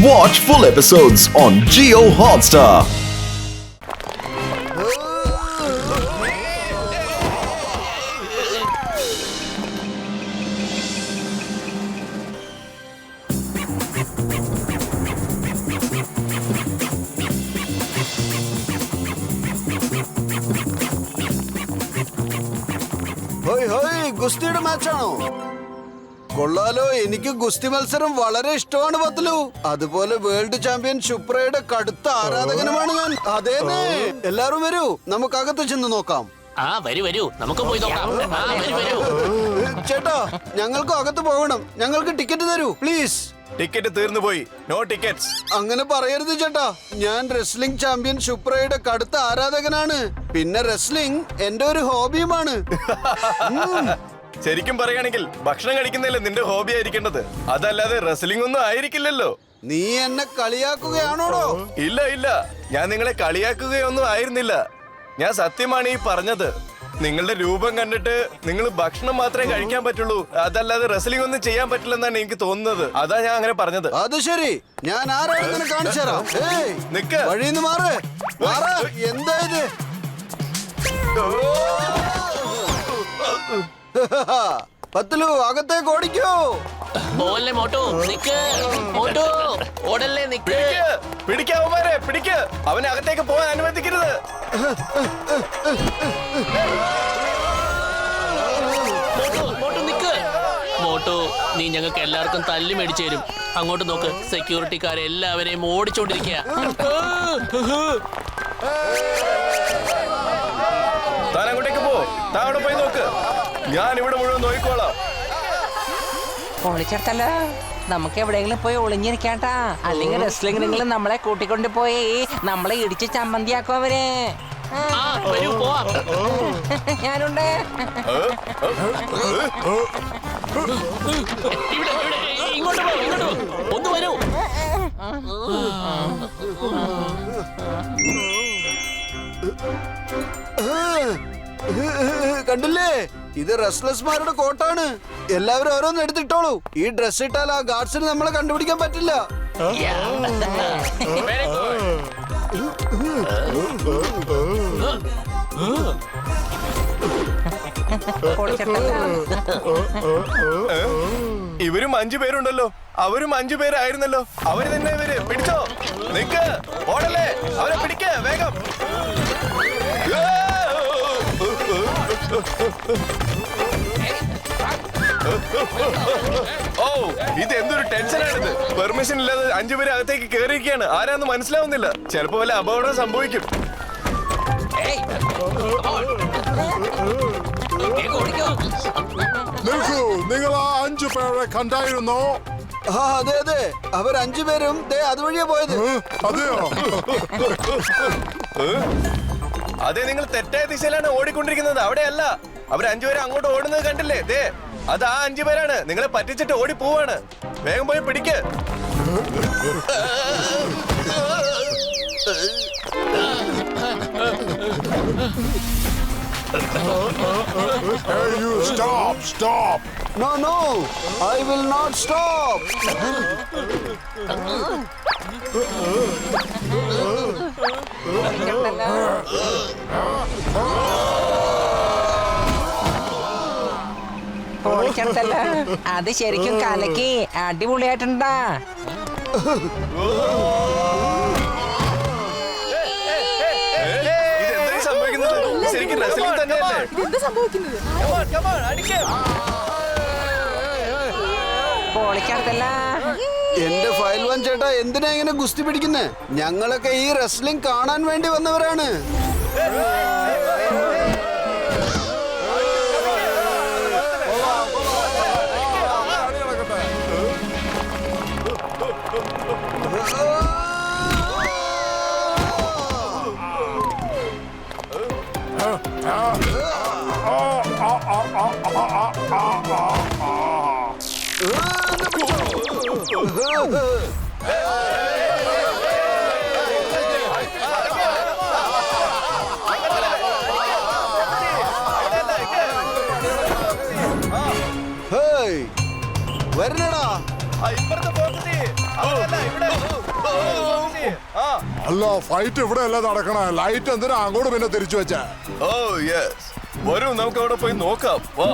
Watch full episodes on Jio Hotstar. ഗുസ്തിയുടെ മാച്ചാണോ? കൊള്ളാലോ. എനിക്ക് ഗുസ്തി മത്സരം വളരെ ഇഷ്ടമാണ് പത്ലു. അതുപോലെ വേൾഡ് ചാമ്പ്യൻ ശുപ്രയുടെ കടുത്ത ആരാധകനുമാണ് ഞാൻ. അതേന്നെ. എല്ലാരും വരൂ, നമുക്ക് അകത്ത് ചെന്ന് നോക്കാം. വരൂ നമുക്ക് പോയി നോക്കാം. ചേട്ടാ, ഞങ്ങൾക്ക് അകത്ത് പോകണം. ഞങ്ങൾക്ക് ടിക്കറ്റ് തരൂ പ്ലീസ്. ടിക്കറ്റ് തീർന്നു പോയി. No tickets. അങ്ങനെ പറയരുത് ചേട്ടാ. ഞാൻ റെസ്ലിംഗ് ചാമ്പ്യൻ ശുപ്രയുടെ കടുത്ത ആരാധകനാണ്. പിന്നെ റെസ്ലിംഗ് എന്റെ ഒരു ഹോബിയുമാണ്. ശരിക്കും പറയുകയാണെങ്കിൽ ഭക്ഷണം കഴിക്കുന്നതല്ലേ നിന്റെ ഹോബി ആയിരിക്കേണ്ടത്, അതല്ലാതെ റെസ്ലിംഗ് ഒന്നും ആയിരിക്കില്ലല്ലോ. നീ എന്നെ കളിയാക്കുകയാണോടോ? ഇല്ല, ഞാൻ നിങ്ങളെ കളിയാക്കുകയൊന്നും ആയിരുന്നില്ല. ഞാൻ സത്യമാണ് ഈ പറഞ്ഞത്. നിങ്ങളുടെ രൂപം കണ്ടിട്ട് നിങ്ങൾ ഭക്ഷണം മാത്രമേ കഴിക്കാൻ പറ്റുള്ളൂ, അതല്ലാതെ റെസ്ലിംഗ് ഒന്നും ചെയ്യാൻ പറ്റില്ലെന്നാണ് എനിക്ക് തോന്നുന്നത്. അതാ ഞാൻ അങ്ങനെ പറഞ്ഞത്. അത് ശരി, ഞാൻ ആരാണെന്ന് കാണിച്ചു തരാം. നിക്ക്, വഴിന്ന് മാറ്. എന്താ ഇത്? പത്ലു, അകത്തേക്ക് ഓടിക്കോ. പോലെ മോട്ടു നിക്ക്. മോട്ടു ഓടല്ലേ, നിക്ക്. പിടിക്കാവന്മാരെ പിടിക്ക്. അവനെ അകത്തേക്ക് പോകാൻ അനുവദിക്കരുത്. മോട്ടു നിക്ക്. മോട്ടു, നീ ഞങ്ങൾക്ക് എല്ലാവർക്കും തല്ലി മേടിച്ചു തരും. അങ്ങോട്ട് നോക്ക്, സെക്യൂരിറ്റിക്കാരെ എല്ലാവരെയും ഓടിച്ചോണ്ടിരിക്കുക. താൻ അങ്ങോട്ടേക്ക് പോ. താൻ അവിടെ പോയി നോക്ക്. ഞാൻ ഇവിടെ മുഴുവൻ നോക്കിക്കോളാം. പൊളിച്ചെടുത്തല്ലോ. നമുക്ക് എവിടെയെങ്കിലും പോയി ഒളിഞ്ഞിരിക്കാട്ടാ. അല്ലെങ്കിൽ റെസ്ലിംഗ് നിങ്ങൾ നമ്മളെ കൂട്ടിക്കൊണ്ട് പോയി നമ്മളെ ഇടിച്ച് ചമ്മന്തിയാക്കും അവര്. ഞാനുണ്ട്. ഇങ്ങോട്ട് ഒന്ന് വരൂ. കണ്ടില്ലേ, ഇത് റെസ്ലസ്മാരുടെ കോട്ടാണ്. എല്ലാവരും ഓരോന്ന് എടുത്തിട്ടോളൂ. ഈ ഡ്രസ് ഇട്ടാൽ ആ ഗാർഡ്സിന് നമ്മളെ കണ്ടുപിടിക്കാൻ പറ്റില്ല. ഇവരും 5 പേരുണ്ടല്ലോ. അവരും 5 പേരായിരുന്നല്ലോ. അവര് തന്നെ ഇവര്. പിടിച്ചോ. നിക്ക്, ഓടല്ലേ. അവരെ പിടിക്ക് വേഗം. ഓ, ഇത് എന്തൊരു ടെൻഷനാണിത്. പെർമിഷൻ ഇല്ലാതെ 5 പേര് അകത്തേക്ക് കയറിയിരിക്കുകയാണ്. ആരാന്ന് മനസ്സിലാവുന്നില്ല. ചിലപ്പോ വല്ല അപകടം സംഭവിക്കും. നിങ്ങൾ ആ 5 പേരെ കണ്ടായിരുന്നോ? അതെ, അവർ 5 പേരും അതുവഴിയാ പോയത്. അതെയോ? അതെ, നിങ്ങൾ തെറ്റായ ദിശയിലാണ് ഓടിക്കൊണ്ടിരിക്കുന്നത്. അവിടെയല്ല. അവർ 5 പേര് അങ്ങോട്ട് ഓടുന്നത് കണ്ടില്ലേ? ദേ, അത് ആ 5 പേരാണ്. നിങ്ങളെ പറ്റിച്ചിട്ട് ഓടി പോവാണ്. വേഗം പോയി പിടിക്ക്. Hey, you stop. No, I will not stop. പൊളിച്ചെടുത്തല്ലോ. അത് ശരിക്കും കലക്കി അടിപൊളിയായിട്ടുണ്ടാ. പൊളിച്ചെടുത്തല്ല. എന്റെ ഫയൽ വൻ ചേട്ടാ, എന്തിനാ ഇങ്ങനെ ഗുസ്തി പിടിക്കുന്നേ? ഞങ്ങളൊക്കെ ഈ റെസ്ലിംഗ് കാണാൻ വേണ്ടി വന്നവരാണ്. ഇപ്പുറത്തെ പോക്കത്തി. ഇവിടെ അല്ല ഫൈറ്റ് ഇവിടെ അല്ല നടക്കണേ. ലൈറ്റ് എന്തിനാ അങ്ങോട്ട് പിന്നെ തിരിച്ചു വെച്ചേ? ഓ യെസ്, വരൂ നമുക്ക് അവിടെ പോയി നോക്കാം. വാ.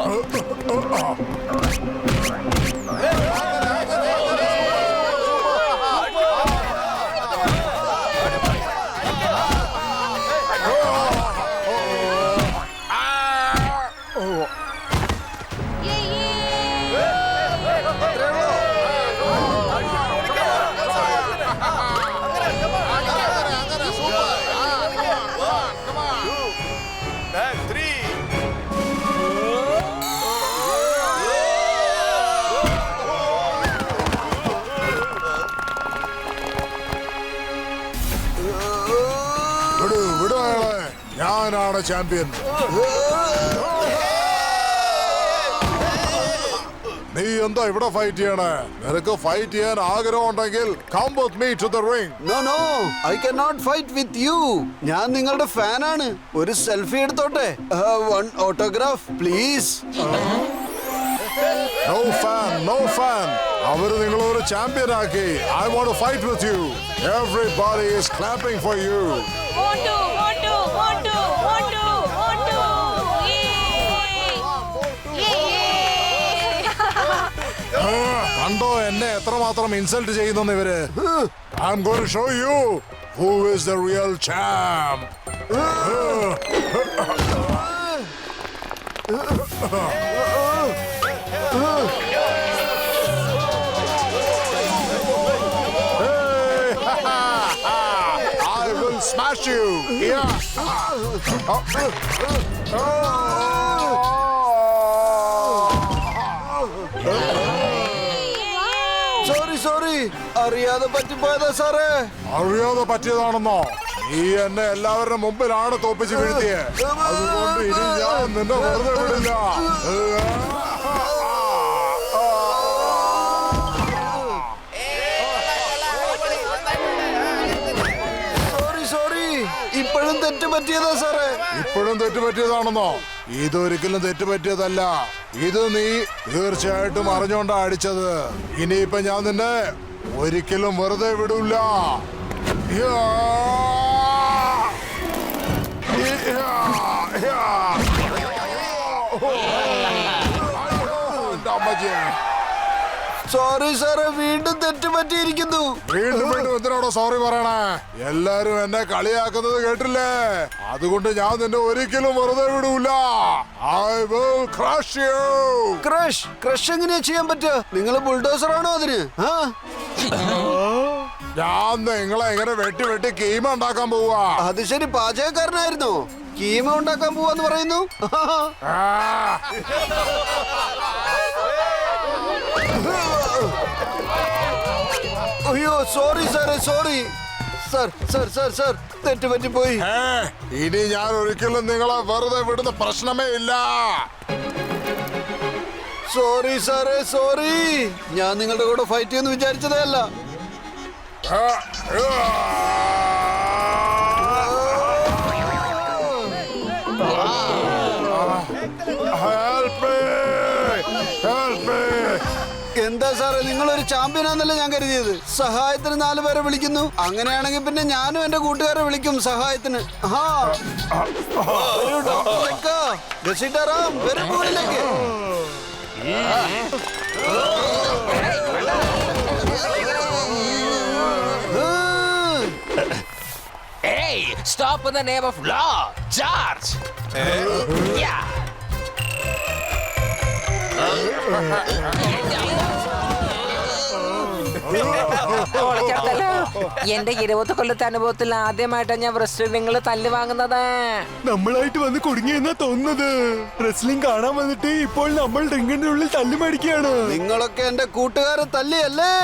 വിടു അയാളെ. ഞാനാണ് ചാമ്പ്യൻ. നീ എന്താ ഇവിടെ ഫൈറ്റ് ചെയ്യണേ? നിനക്ക് ഫൈറ്റ് ചെയ്യാൻ ആഗ്രഹം ഉണ്ടെങ്കിൽ come with me to the ring. No, I cannot fight with you. ഞാൻ നിങ്ങളുടെ ഫാനാണ്. ഒരു സെൽഫി എടുത്തോട്ടെ? One autograph, please. No fan. അവര് നിങ്ങളൊരു ചാമ്പ്യൻ ആക്കി. I want to fight with you. Everybody is clapping for you. Montu. കണ്ടോ എന്നെ എത്രമാത്രം ഇൻസൾട്ട് ചെയ്യുന്നു ഇവര്. I'm going to show you who is the real champ. I will smash you. Yeah. Sorry അറിയാതെ പറ്റിപ്പോയതാ സാറേ. അറിയാതെ പറ്റിയതാണെന്നോ? നീ എന്നെ എല്ലാവരുടെ മുമ്പിലാണ് തോപ്പിച്ച് വീഴ്ത്തിയെ. അതുകൊണ്ട് ഇനി ഞാൻ നിന്നെ വെറുതെ വിടില്ല. സോറി ഇപ്പോഴും തെറ്റ് പറ്റിയതാ സാറേ. ഇപ്പോഴും തെറ്റുപറ്റിയതാണെന്നോ? ഇതൊരിക്കലും തെറ്റുപറ്റിയതല്ല. ഇത് നീ തീർച്ചയായിട്ടും അറിഞ്ഞോണ്ടാ അടിച്ചത്. ഇനിയിപ്പൊ ഞാൻ നിന്നെ ഒരിക്കലും വെറുതെ വിടൂല. സോറി സാറേ, വീണ്ടും തെറ്റ് പറ്റിയിരിക്കുന്നു. വീണ്ടും എന്തിനാണോ സോറി പറയണേ? എല്ലാരും എന്നെ കളിയാക്കുന്നത് കേട്ടില്ലേ? അതുകൊണ്ട് ഞാൻ നിന്നെ ഒരിക്കലും വെറുതെ വിടൂല. I will crush you. Crush എങ്ങനെയാ ചെയ്യാൻ പറ്റുക? നിങ്ങൾ ബുൾഡോസർ ആണോ അതിന്? ഞാൻ നിങ്ങളെ എങ്ങനെ വെട്ടി കീമ ഉണ്ടാക്കാൻ പോവാ. അത് ശരി, പാചകക്കാരനായിരുന്നോ? കീമ ഉണ്ടാക്കാൻ പോവാന്ന് പറയുന്നു. അയ്യോ സോറി സാറേ, സോറി സാർ തെറ്റ് പറ്റിപ്പോയി. ഇനി ഞാൻ ഒരിക്കലും നിങ്ങളെ വെറുതെ വിടുന്ന പ്രശ്നമേ ഇല്ല. സോറി സാറേ, സോറി. ഞാൻ നിങ്ങളുടെ കൂടെ ഫൈറ്റ് ചെയ്യുമെന്ന് വിചാരിച്ചതേ അല്ല. എന്താ സാറേ, നിങ്ങളൊരു ചാമ്പ്യനാന്നല്ലേ ഞാൻ കരുതിയത്? സഹായത്തിന് 4 പേരെ വിളിക്കുന്നു. അങ്ങനെയാണെങ്കിൽ പിന്നെ ഞാനും എന്റെ കൂട്ടുകാരെ വിളിക്കും സഹായത്തിന്. വരും മുകളിലേക്ക്. Hey, stop in the name of law. Charge. Yeah. എന്റെ 20 കൊല്ലത്തെ അനുഭവത്തിൽ ആദ്യമായിട്ടാണ് ഞാൻ റെസ്ലിംഗിൽ തല്ല് വാങ്ങുന്നത്. നമ്മളായിട്ട് വന്ന് കുടുങ്ങിയെന്നാ തോന്നുന്നത്. റെസ്ലിംഗ് കാണാൻ വന്നിട്ട് ഇപ്പോൾ നമ്മൾ റിംഗിന്റെ ഉള്ളിൽ തല്ലു മേടിക്കുകയാണ്. നിങ്ങളൊക്കെ എന്റെ കൂട്ടുകാരെ തല്ലിയല്ലേ?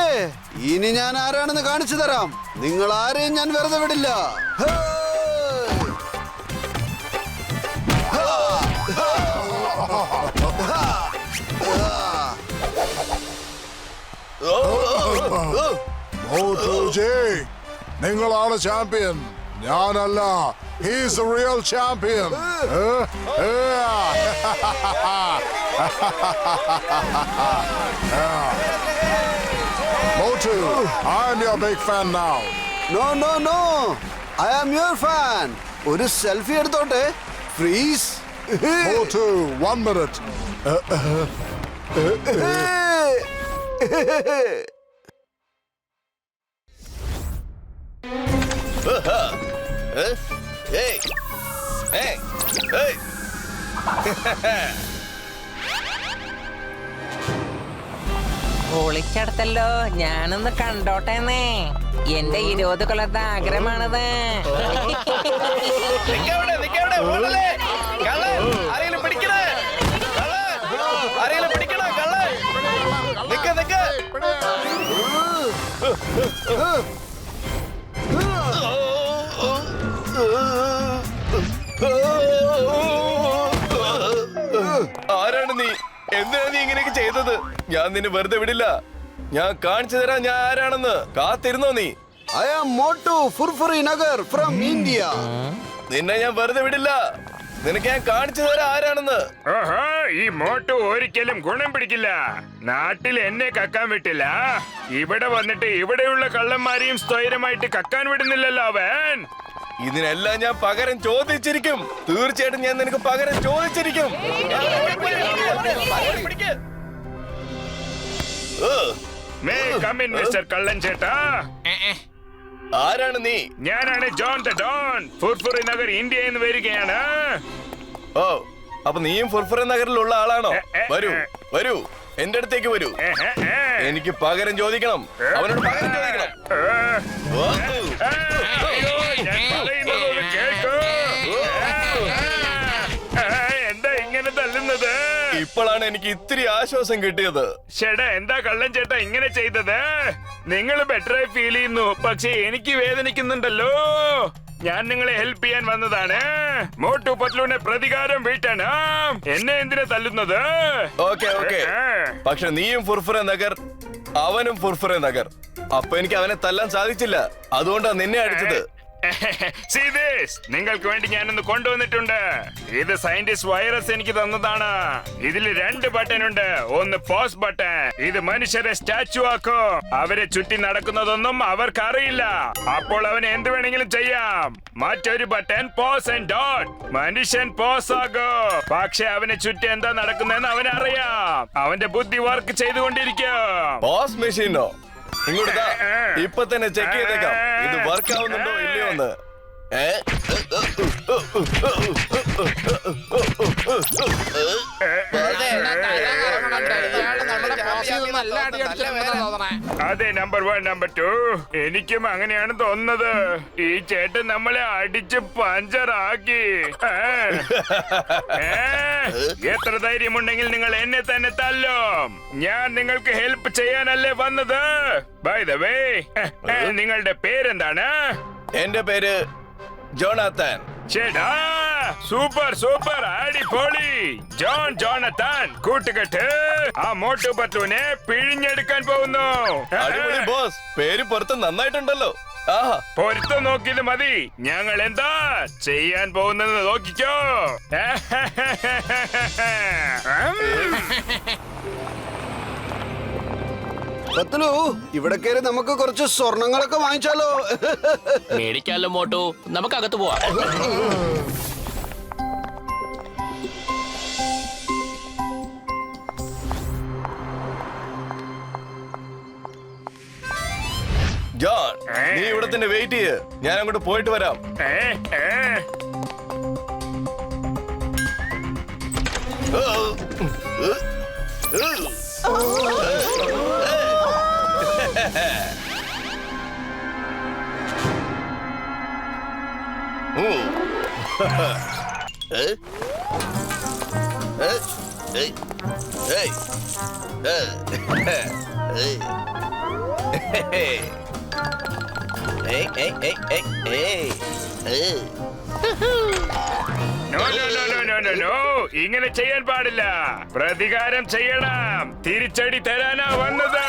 ഇനി ഞാൻ ആരാണെന്ന് കാണിച്ചു തരാം. നിങ്ങൾ ആരെയും ഞാൻ വെറുതെ വിടില്ല. നിങ്ങളാണ് ചാമ്പ്യൻ, ഞാനല്ല. He's the real champion. Motu, I'm your big fan now. No no no, I am your fan. ഒരു സെൽഫി എടുത്തോട്ടെ, please. Motu, 1 minute. Hey! Hey! Hey! പൊളിച്ചെടുത്തല്ലോ, ഞാനൊന്ന് കണ്ടോട്ടേന്നേ. എന്റെ 20 കൊല്ലത്തെ ആഗ്രഹമാണത്. നിക്കവിടെ, ഓടല്ലേ? കള്ളൻ, ആരെങ്കിലും പിടിക്കണേ? കള്ളൻ, ആരെങ്കിലും പിടിക്കണോ? കള്ളൻ, നിക്ക്. ആരാണ് നീ? എന്തിനാ നീ ഇങ്ങനെയൊക്കെ ചെയ്തത്? ഞാൻ നിന്നെ വെറുതെ വിടില്ല. ഞാൻ കാണിച്ചു തരാം ഞാൻ ആരാണെന്ന്. കാത്തിരുന്നോ നീ? I am Motu Furfuri Nagar from India. നിന്നെ ഞാൻ വെറുതെ വിടില്ല. നിനക്ക് ഞാൻ കാണിച്ചു തരാം ആരാണെന്ന്. ഓഹോ, ഈ മോട്ടു ഒരിക്കലും ഗുണം പിടിക്കില്ല. നാട്ടിൽ എന്നെ കക്കാൻ വിട്ടില്ല, ഇവിടെ വന്നിട്ട് ഇവിടെയുള്ള കള്ളന്മാരെയും സ്ഥൈര്യമായിട്ട് കക്കാൻ വിടുന്നില്ലല്ലോ അവൻ. ഇതിനെല്ലാം ഞാൻ പകരം ചോദിച്ചിരിക്കും. തീർച്ചയായിട്ടും ഞാൻ നിനക്ക് പകരം ചോദിച്ചിരിക്കും. മേ കം ഇൻ മിസ്റ്റർ കള്ളൻ ചേട്ടാ. ആരാണ് നീ? ഞാനാണ് ജോൺ ദ ഡോൺ. ഫുർഫുറി നഗർ ഇന്ത്യയിൽ നിന്ന് വരികയാണ്. ഓ, അപ്പൊ നീയും ഫുർഫുറി നഗറിലുള്ള ആളാണോ? വരൂ എന്റെ അടുത്തേക്ക് വരൂ. എനിക്ക് പകരം ചോദിക്കണം. അവനോട് പകരം ചോദിക്കണം. ഞാൻ പറയുന്നതൊന്ന് കേൾക്കൂ. എന്താ ഇങ്ങനെ തല്ലുന്നത്? ഇപ്പോഴാണ് എനിക്ക് ഇത്തിരി ആശ്വാസം കിട്ടിയത്. ചേട്ടാ, എന്താ കള്ളൻ ചേട്ടാ ഇങ്ങനെ ചെയ്തത്? നിങ്ങൾ ബെറ്ററായി ഫീൽ ചെയ്യുന്നു, പക്ഷെ എനിക്ക് വേദനിക്കുന്നുണ്ടല്ലോ. ഞാൻ നിങ്ങളെ ഹെൽപ്പ് ചെയ്യാൻ വന്നതാണ്. മോട്ടു പത്ലുവിനെ പ്രതികാരം വീട്ടണം. എന്നെ എന്തിനാ തല്ലുന്നത്? ഓക്കെ. പക്ഷെ നീയും ഫുർഫുറെ നഗർ, അവനും ഫുർഫുറെ നഗർ. അപ്പൊ എനിക്ക് അവനെ തല്ലാൻ സാധിച്ചില്ല. അതുകൊണ്ടാ നിന്നെ അടിച്ചത്. See this, നിങ്ങൾക്ക് വേണ്ടി ഞാനൊന്ന് കൊണ്ടുവന്നിട്ടുണ്ട്. ഇത് സയന്റിസ്റ്റ് വൈറസ് എനിക്ക് തന്നതാണ്. ഇതിൽ 2 ബട്ടൺ ഉണ്ട്. ഒന്ന് പോസ് ബട്ടൺ. ഇത് മനുഷ്യരെ സ്റ്റാച്ചു ആക്കും. അവരെ ചുറ്റി നടക്കുന്നതൊന്നും അവർക്ക് അറിയില്ല. അപ്പോൾ അവന് എന്ത് വേണമെങ്കിലും ചെയ്യാം. മറ്റൊരു ബട്ടൺ പോസ് ആൻഡ് ഡോട്ട്. മനുഷ്യൻ പോസ് ആകും, പക്ഷെ അവനെ ചുറ്റി എന്താ നടക്കുന്നതെന്ന് അവനറിയാം. അവന്റെ ബുദ്ധി വർക്ക് ചെയ്തുകൊണ്ടിരിക്കും. ബോസ് മെഷീനോ? ഇങ്ങോട്ട് ദാ. ഇപ്പൊ തന്നെ ചെക്ക് ചെയ്തേക്കാം ഇത് വർക്ക് ആവുന്നുണ്ടോ ഇല്ലയോ എന്ന്. അതെ, നമ്പർ 1 നമ്പർ 2 എനിക്കും അങ്ങനെയാണ് തോന്നുന്നത്. ഈ ചേട്ടൻ നമ്മളെ അടിച്ച് പഞ്ചറാക്കി. എത്ര ധൈര്യമുണ്ടെങ്കിൽ നിങ്ങൾ എന്നെ തന്നെ തല്ലും. ഞാൻ നിങ്ങൾക്ക് ഹെൽപ്പ് ചെയ്യാനല്ലേ വന്നത്. ബൈ ദ വേ, നിങ്ങളുടെ പേരെന്താണ്? എന്റെ പേര് ജോണാത്തൻ. ചേട്ടാ, സൂപ്പർ അടിപൊളി. ജോണത്താൻ കൂട്ടുകെട്ട് ആ മോട്ടു പത്ലുവിനെ പിഴിഞ്ഞെടുക്കാൻ പോകുന്നു. അടിപൊളി ബോസ്, പേര് പുറത്ത് നന്നായിട്ടുണ്ടല്ലോ. ആഹാ, പൊരുത്തം നോക്കിയത് മതി. ഞങ്ങൾ എന്താ ചെയ്യാൻ പോകുന്നത് നോക്കിക്കോ. പത്ലു, ഇവിടെ കയറി നമുക്ക് കുറച്ച് സ്വർണങ്ങളൊക്കെ വാങ്ങിച്ചാലോ? മേടിക്കാലോ മോട്ടു, നമുക്ക് അകത്ത് പോവാം. ജോൺ, നീ ഇവിടെ തന്നെ വെയിറ്റ് ചെയ്യ്. ഞാൻ അങ്ങോട്ട് പോയിട്ട് വരാം. ഇങ്ങനെ ചെയ്യാൻ പാടില്ല. പ്രതികാരം ചെയ്യണം. തിരിച്ചടി തരാനാ വന്നത്.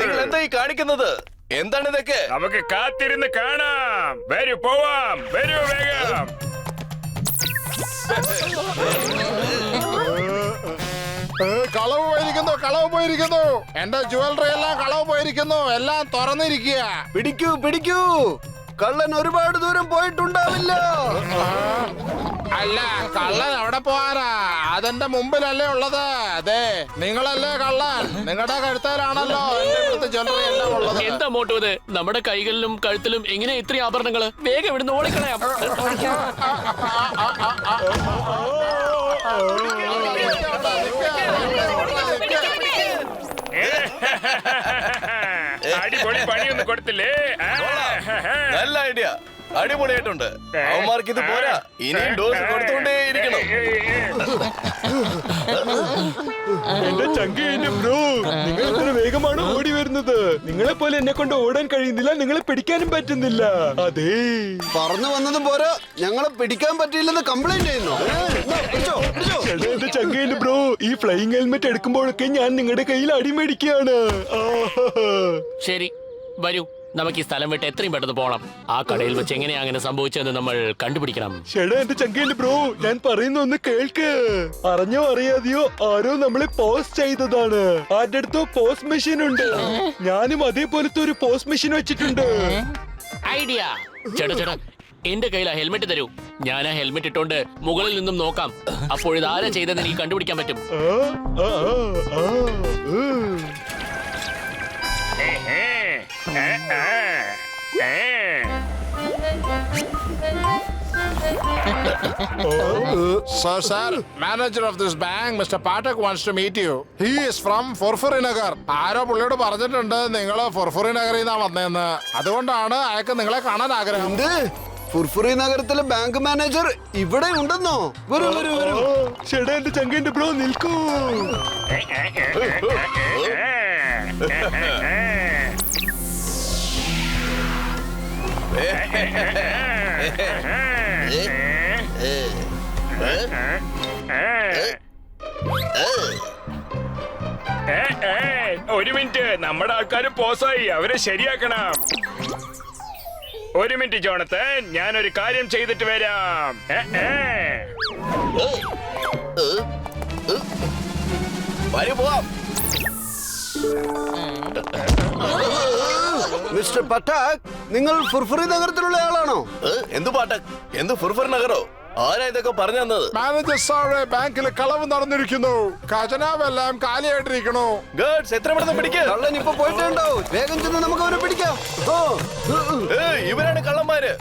നിങ്ങൾ എന്താ ഈ കാണിക്കുന്നത്? എന്താണ് ഇതൊക്കെ? നമുക്ക് കാത്തിരുന്ന് കാണാം. വരൂ പോവാം, വരൂ വേഗം. കളവ് പോയിരിക്കുന്നു, കളവ് പോയിരിക്കുന്നു. എന്റെ ജുവലറി എല്ലാം കളവ് പോയിരിക്കുന്നു. എല്ലാം തുറന്നിരിക്കുക. പിടിക്കൂ പിടിക്കൂ, കള്ളൻ ഒരുപാട് ദൂരം പോയിട്ടുണ്ടാവില്ല. അല്ല, കള്ളൻ എവിടെ പോവാനാ? അതെന്റെ മുമ്പിലല്ലേ ഉള്ളത്. അതെ, നിങ്ങളല്ലേ കള്ളൻ. നിങ്ങളുടെ കഴുത്തേലാണല്ലോ എന്റെ ഇവിടുത്തെ ജ്വല്ലറി എല്ലാം ഉള്ളത്. എന്താ മോട്ടോ ഇത്? നമ്മുടെ കൈകളിലും കഴുത്തിലും എങ്ങനെ ഇത്രയും ആഭരണങ്ങള്? വേഗം ഇവിടുന്ന് ഓടിക്കളയാം. അടിപൊളി പണിയൊന്നും കൊടുത്തില്ലേ? നല്ല ഐഡിയ, അടിപൊളിയായിട്ടുണ്ട്. അവന്മാർക്ക് ഇത് പോരാ, ഇനിയും ഡോസ് കൊടുത്തോണ്ടേ ഇരിക്കണം. എന്റെ ചങ്കേന്റെ ബ്രോ, നിങ്ങൾ എത്ര വേഗമാണ് ഓടി വരുന്നത്. നിങ്ങളെ പോലെ എന്നെ കൊണ്ട് ഓടാൻ കഴിയുന്നില്ല, നിങ്ങളെ പിടിക്കാനും പറ്റുന്നില്ല. അതെ, പറഞ്ഞു വന്നതും പോരാ, ഞങ്ങളെ പിടിക്കാൻ പറ്റിയില്ലെന്ന് കംപ്ലൈന്റ് ചെയ്യുന്നു. ചേട്ടാ, എന്റെ ചങ്കേന്റെ ബ്രോ, ഈ ഫ്ലൈയിങ് ഹെൽമെറ്റ് എടുക്കുമ്പോഴൊക്കെ ഞാൻ നിങ്ങളുടെ കയ്യിൽ അടിമേടിക്കുകയാണ്. ശരി, വരൂ, നമുക്ക് ഈ സ്ഥലം വിട്ട് എത്രയും പെട്ടെന്ന് പോകണം. ആ കടയിൽ വെച്ച് എങ്ങനെയാ അങ്ങനെ സംഭവിച്ചതെന്ന് നമ്മൾ കണ്ടുപിടിക്കണം. ചേട്ടാ, എന്റെ ചങ്കേന്റെ ബ്രോ, ഞാൻ പറയുന്ന ഒന്ന് കേൾക്ക്. അറിഞ്ഞോ അറിയാതെയോ ആരോ നമ്മളെ പോസ്റ്റ് ചെയ്തതാണ്. ആരുടെ അടുത്തോ പോസ്റ്റ് മെഷീൻ ഉണ്ട്. ഞാനും അതേപോലത്തെ ഒരു പോസ്റ്റ് മെഷീൻ വെച്ചിട്ടുണ്ട്. ഐഡിയ. ചേട്ടാ, എന്റെ കയ്യിൽ ആ ഹെൽമെറ്റ് തരൂ. ഞാൻ ആ ഹെൽമെറ്റ് ഇട്ടോണ്ട് മുകളിൽ നിന്നും നോക്കാം. അപ്പോഴിത് ആരാ ചെയ്തതെന്ന് എനിക്ക് കണ്ടുപിടിക്കാൻ പറ്റും. Sir, manager of this bank, Mr. Patak wants to meet you. He is from Furfuri Nagar. ആരോ പുള്ളിയോട് പറഞ്ഞിട്ടുണ്ട് നിങ്ങൾ ഫുർഫുറി നഗറിൽ നിന്നാ വന്നതെന്ന്. അതുകൊണ്ടാണ് അയാൾക്ക് നിങ്ങളെ കാണാൻ ആഗ്രഹം. എന്ത്? ഫുർഫുറി നഗരത്തിലെ ബാങ്ക് മാനേജർ ഇവിടെ ഉണ്ടെന്നോ? വരൂ വരൂ വരൂ. ചേട്ടാ, എന്റെ ചങ്കേന്റെ ബ്രോ, നിൽക്കൂ. ഒരു മിനിറ്റ്, നമ്മുടെ ആൾക്കാര് പോസായി, അവരെ ശരിയാക്കണം. ഒരു മിനിറ്റ് ജോണത്തൻ, ഞാനൊരു കാര്യം ചെയ്തിട്ട് വരാം. പോവാം. മിസ്റ്റർ പട്ടാക്, നിങ്ങൾ ഫുർഫുറി നഗരത്തിലുള്ള ആളാണോ? എന്ത് പാട്ടക്? എന്ത് ഫുർഫുർ നഗറോ? ആരാ ഇതൊക്കെ പറഞ്ഞു തന്നത്? മാനേജർ സാറേ, ബാങ്കിൽ കളവ് നടന്നിരിക്കുന്നു. ഖജനാവെല്ലാം കാലിയായിട്ടിരിക്കണു. ഗേൾസ്, എത്ര പെട്ടെന്ന് പിടിക്കുക. കള്ളൻ ഇപ്പൊ പോയിട്ടുണ്ടോ? വേഗം ചെന്ന് നമുക്ക് അവനെ പിടിക്കാം. ഇവരാണ് കള്ളന്മാര്.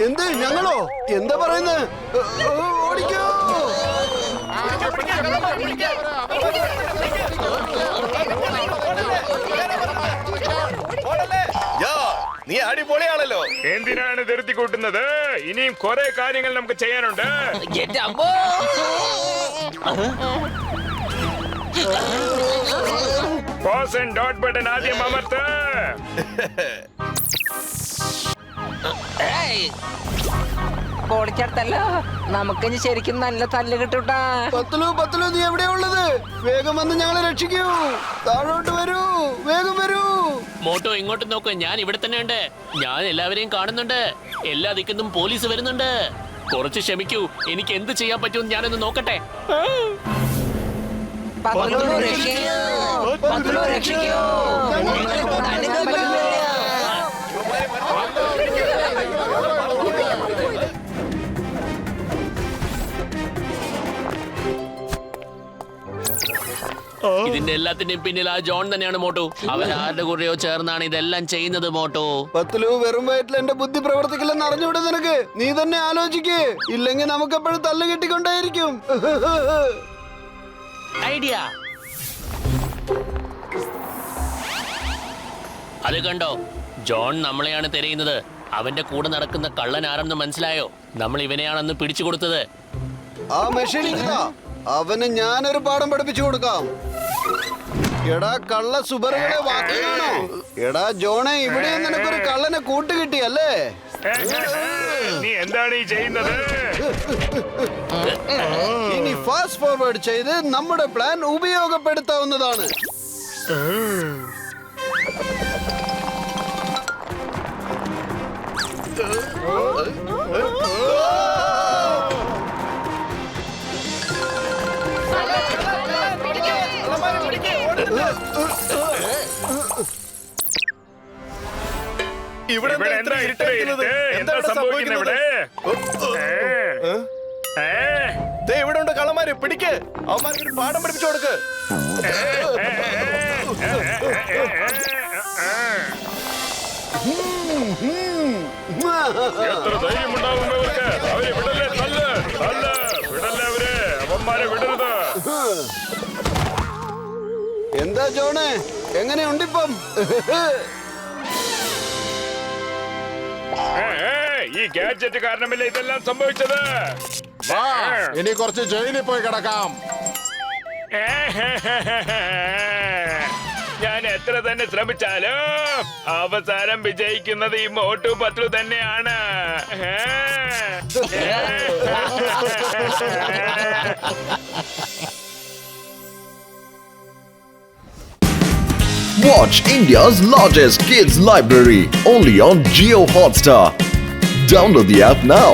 എന്ത്? ഞങ്ങളോ? എന്താ പറയുന്നത്? ഓടിക്കോ. നീ അടിപൊളിയാണല്ലോ. എന്തിനാണ് ധൃതി കൂട്ടുന്നത്? ഇനിയും കുറെ കാര്യങ്ങൾ നമുക്ക് ചെയ്യാനുണ്ട്. പോസ് ആൻഡ് ഡോട്ട് ബട്ടൺ ആദ്യം അമർത്ത്. പൊളിച്ചെടുത്തല്ലോ. നമുക്കിനി ശരിക്കും നല്ല തല്ല് കിട്ടൂട്ടാ. പത്തലു, നീ എവിടെയാ ഉള്ളത്? വേഗം വന്ന് ഞങ്ങളെ രക്ഷിക്കൂ. താഴോട്ട് വരൂ, വേഗം വരൂ. മോട്ടോ, ഇങ്ങോട്ട് നോക്ക്, ഞാൻ ഇവിടെ തന്നെ ഉണ്ട്. ഞാൻ എല്ലാവരെയും കാണുന്നുണ്ട്. എല്ലാ ദിക്കുന്നും പോലീസ് വരുന്നുണ്ട്. കുറച്ച് ക്ഷമിക്കൂ, എനിക്ക് എന്ത് ചെയ്യാൻ പറ്റുമെന്ന് ഞാനൊന്ന് നോക്കട്ടെ. ഇതിന്റെ എല്ലാത്തിന്റെയും പിന്നിൽ ആ ജോൺ തന്നെയാണ് മോട്ടോ. അവൻ ആരുടെ കൂടെയോ ചേർന്നാണ് ഇതെല്ലാം ചെയ്യുന്നത് മോട്ടോ. പത്തലു, വെറും വയറ്റിൽ എന്റെ ബുദ്ധി പ്രവർത്തിക്കില്ലെന്ന് അറിഞ്ഞൂടെ നിനക്ക്? നീ തന്നെ ആലോചിക്കേ, ഇല്ലെങ്കിൽ നമുക്ക് എപ്പോഴും തല്ല് കിട്ടിക്കൊണ്ടേയിരിക്കും. ഐഡിയ. അത് കണ്ടോ, ജോൺ നമ്മളെയാണ് തിരയുന്നത്. അവന്റെ കൂടെ നടക്കുന്ന കള്ളൻ ആരെന്ന് മനസ്സിലായോ? നമ്മൾ ഇവനെയാണെന്ന് പിടിച്ചു കൊടുത്തത്. ആ മെഷീൻ ഇതാ, അവന് ഞാനൊരു പാഠം പഠിപ്പിച്ചു കൊടുക്കാം. എടാ കള്ള സുബറുകളെ വാക്കിയാണോ? എടാ ജോണെ, ഇവിടെ നിനക്കൊരു കള്ളനെ കൂട്ടുകിട്ടിയല്ലേ? നീ എന്താണ് ഈ ചെയ്യുന്നത്? ഇനി ഫാസ്റ്റ് ഫോർവേഡ് ചെയ്ത് നമ്മുടെ പ്ലാൻ ഉപയോഗപ്പെടുത്താവുന്നതാണ്. ഇവിടെ ഇവിടെ എന്താ എന്താ ഇത്ര ഇത്ര ഇരുട്ടായിരിക്കുന്നത്? ഇരുട്ട്? എന്താ എന്താണ് സംഭവിക്കുന്നത് സംഭവിക്കുന്നത്? ഇവിടെ ദേ ഇവിടെ ഉണ്ട് കള്ളന്മാര്, പിടിക്ക്. അവന്മാർക്ക് ഒരു പാഠം പഠിപ്പിച്ചു കൊടുക്ക്. എത്ര ധൈര്യമുണ്ടാവും ഇവർക്ക്? അവരെ വിടല്ലേ, തല്ല്, തല്ല്, വിടല്ലേ അവരെ, അവന്മാരെ വിടരുത്. എന്താ ജോണ്, എങ്ങനെയുണ്ടിപ്പം? ഈ ഗാഡ്ജറ്റ് കാരണമല്ലേ ഇതെല്ലാം സംഭവിച്ചത്. വാ, ഇനി കുറച്ച് ജയിലിൽ പോയി കിടക്കാം. ഞാൻ എത്ര തന്നെ ശ്രമിച്ചാലും അവസാനം വിജയിക്കുന്നത് ഈ മോട്ടു പത്ലു തന്നെയാണ്. Watch India's largest kids library only on Jio Hotstar. Download the app now.